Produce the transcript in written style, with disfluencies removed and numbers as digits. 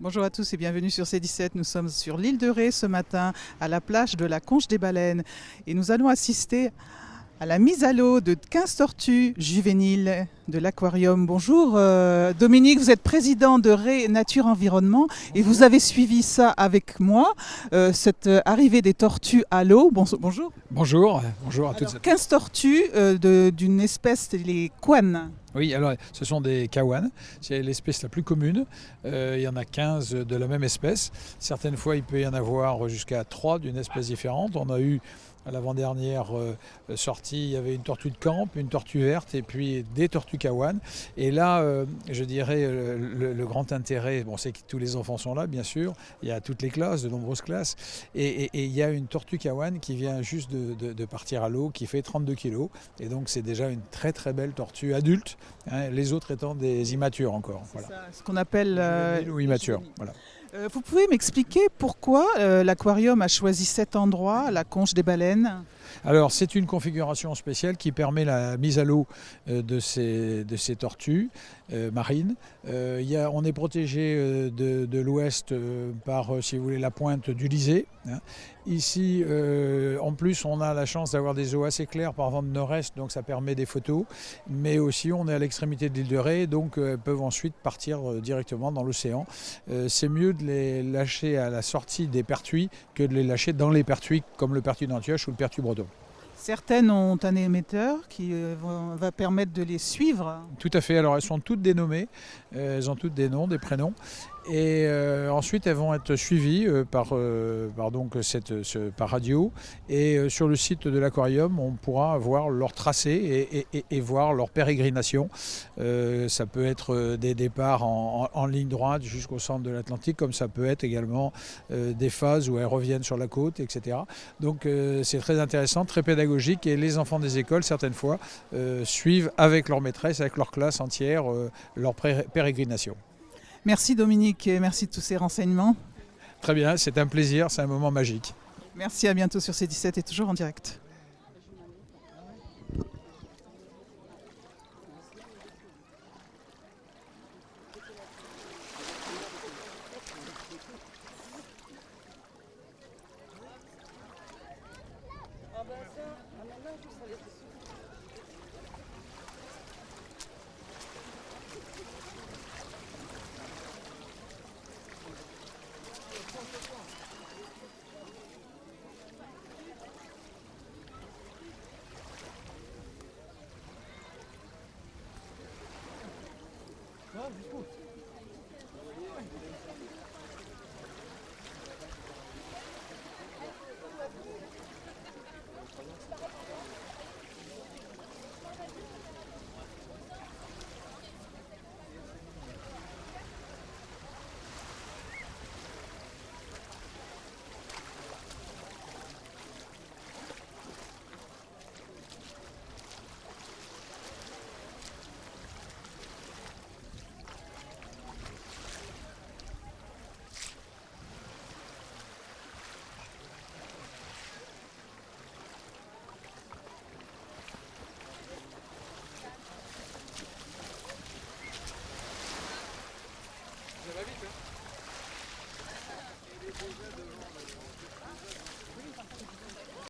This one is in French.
Bonjour à tous et bienvenue sur C17. Nous sommes sur l'île de Ré ce matin, à la plage de la Conche des Baleines. Et nous allons assister à la mise à l'eau de 15 tortues juvéniles de l'aquarium. Bonjour Dominique, vous êtes président de Ré Nature Environnement et vous Bonjour. avez suivi ça avec moi, cette arrivée des tortues à l'eau. Bonjour. Bonjour, bonjour à toutes. Alors 15 tortues d'une espèce, les couanes. Oui, alors ce sont des kawanes, c'est l'espèce la plus commune. Il y en a 15 de la même espèce. Certaines fois, il peut y en avoir jusqu'à 3 d'une espèce différente. On a eu à l'avant-dernière sortie, il y avait une tortue de camp, une tortue verte et puis des tortues kawanes. Et là, je dirais, le grand intérêt, bon, c'est que tous les enfants sont là, bien sûr. Il y a toutes les classes, de nombreuses classes. Et il y a une tortue kawane qui vient juste de partir à l'eau, qui fait 32 kilos. Et donc, c'est déjà une très très belle tortue adulte. Hein, les autres étant des immatures encore. C'est Voilà. ça, ce qu'on appelle Juvéniles ou immatures. juvéniles. Voilà. Vous pouvez m'expliquer pourquoi l'aquarium a choisi cet endroit, la Conche des Baleines? Alors, c'est une configuration spéciale qui permet la mise à l'eau de ces tortues marines. On est protégé de l'ouest par, si vous voulez, la pointe d'Ulysée. Hein. Ici, en plus, on a la chance d'avoir des eaux assez claires par vent de nord-est, donc ça permet des photos. Mais aussi, on est à l'extrémité de l'île de Ré, donc peuvent ensuite partir directement dans l'océan. C'est mieux de les lâcher à la sortie des pertuis que de les lâcher dans les pertuis, comme le pertuis d'Antioche ou le pertuis breton. Certaines ont un émetteur qui va permettre de les suivre. Tout à fait. Alors elles sont toutes dénommées, elles ont toutes des noms, des prénoms. Et ensuite elles vont être suivies par radio. Et sur le site de l'aquarium, on pourra voir leur tracé et voir leur pérégrination. Ça peut être des départs en ligne droite jusqu'au centre de l'Atlantique, comme ça peut être également des phases où elles reviennent sur la côte, etc. Donc c'est très intéressant, très pédagogique. Et les enfants des écoles, certaines fois, suivent avec leur maîtresse, avec leur classe entière, leur pérégrination. Merci Dominique et merci de tous ces renseignements. Très bien, c'est un plaisir, c'est un moment magique. Merci, à bientôt sur C17 et toujours en direct. Ja, ist gut.